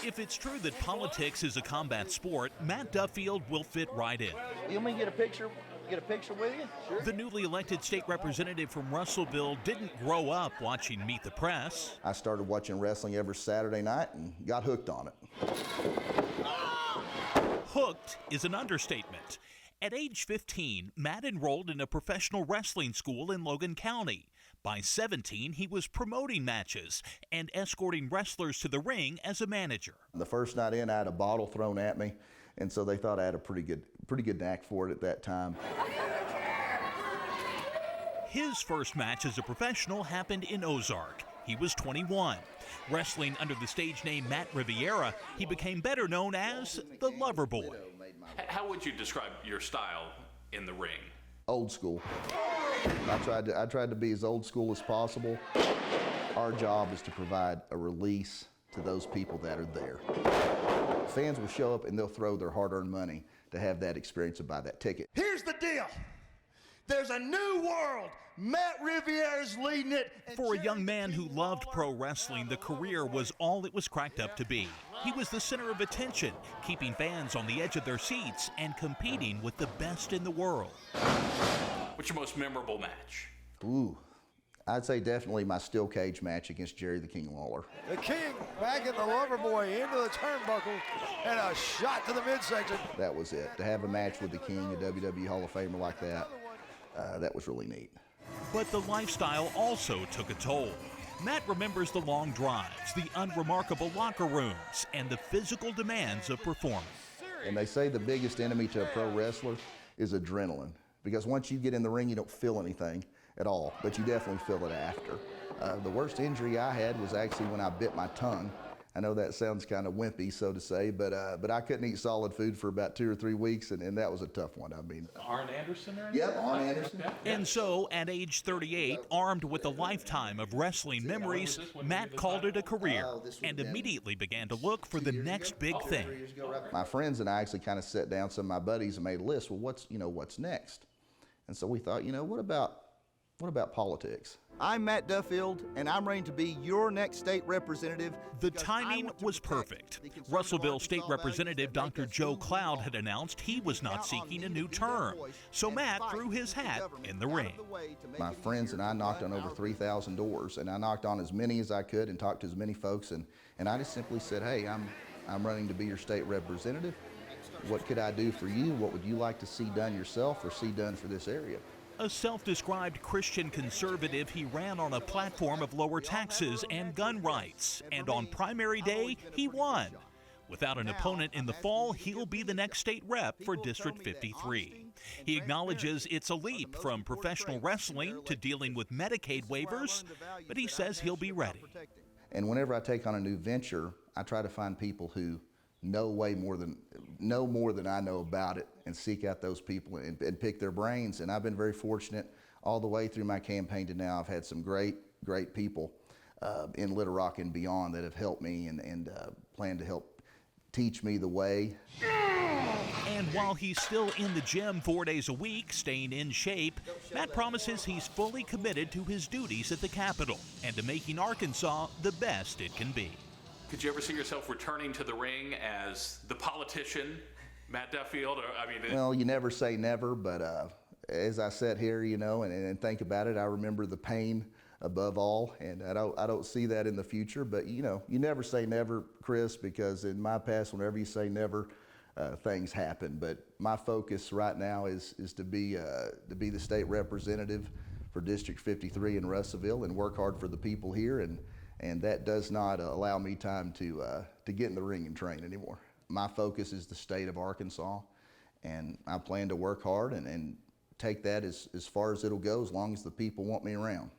If it's true that politics is a combat sport, Matt Duffield will fit right in. You want me to get a picture? Get a picture with you? Sure. The newly elected state representative from Russellville didn't grow up watching Meet the Press. I started watching wrestling every Saturday night and got hooked on it. Hooked is an understatement. At age 15, Matt enrolled in a professional wrestling school in Logan County. By 17, he was promoting matches and escorting wrestlers to the ring as a manager. The first night in, I had a bottle thrown at me, and so they thought I had a pretty good knack for it at that time. His first match as a professional happened in Ozark. He was 21. Wrestling under the stage name Matt Riviera, he became better known as the Lover Boy. How would you describe your style in the ring? Old school. I tried to be as old school as possible. Our job is to provide a release to those people that are there. Fans will show up and they'll throw their hard-earned money to have that experience and buy that ticket. Here's the deal. There's a new world. Matt Riviera's leading it. For a young man who loved pro wrestling, the career was all it was cracked up to be. He was the center of attention, keeping fans on the edge of their seats and competing with the best in the world. What's your most memorable match? Ooh, I'd say definitely my steel cage match against Jerry the King Lawler. The King backing the Lover Boy into the turnbuckle and a shot to the midsection. That was it. To have a match with the King, a WWE Hall of Famer like that, that was really neat. But the lifestyle also took a toll. Matt remembers the long drives, the unremarkable locker rooms, and the physical demands of performance. And they say the biggest enemy to a pro wrestler is adrenaline. Because once you get in the ring, you don't feel anything at all, but you definitely feel it after. The worst injury I had was actually when I bit my tongue. I know that sounds kind of wimpy, so to say, but I couldn't eat solid food for about 2 or 3 weeks, and that was a tough one. I mean, Arn Anderson or anything? Yep, Arn Anderson. And so, at age 38, armed with a lifetime of wrestling memories, Matt called it a career and immediately began to look for the next big thing. My friends and I actually kind of sat down, some of my buddies, and made a list. Well, what's next? And so we thought, what about politics? I'm Matt Duffield, and I'm ready to be your next state representative. The timing was perfect. Russellville State Representative Dr. Joe Cloud had announced he was not seeking a new term, so Matt threw his hat in the ring. My friends and I knocked on over 3,000 doors, and I knocked on as many as I could and talked to as many folks, and I just simply said, hey, I'm running to be your state representative. What could I do for you? What would you like to see done yourself or see done for this area? A self-described Christian conservative, he ran on a platform of lower taxes and gun rights. And on primary day, he won. Without an opponent in the fall, he'll be the next state rep for District 53. He acknowledges it's a leap from professional wrestling to dealing with Medicaid waivers, but he says he'll be ready. And whenever I take on a new venture, I try to find people who know more than I know about it and seek out those people and pick their brains. And I've been very fortunate all the way through my campaign to now. I've had some great people in Little Rock and beyond that have helped me and plan to help teach me the way. And while he's still in the gym 4 days a week, staying in shape, Matt promises he's fully committed to his duties at the Capitol and to making Arkansas the best it can be. Could you ever see yourself returning to the ring as the politician, Matt Duffield? Well, you never say never, but as I sat here, and think about it, I remember the pain above all, and I don't see that in the future. But you never say never, Chris, because in my past, whenever you say never, things happen. But my focus right now is to be the state representative for District 53 in Russellville and work hard for the people here, and that does not allow me time to get in the ring and train anymore. My focus is the state of Arkansas, and I plan to work hard and take that as far as it'll go, as long as the people want me around.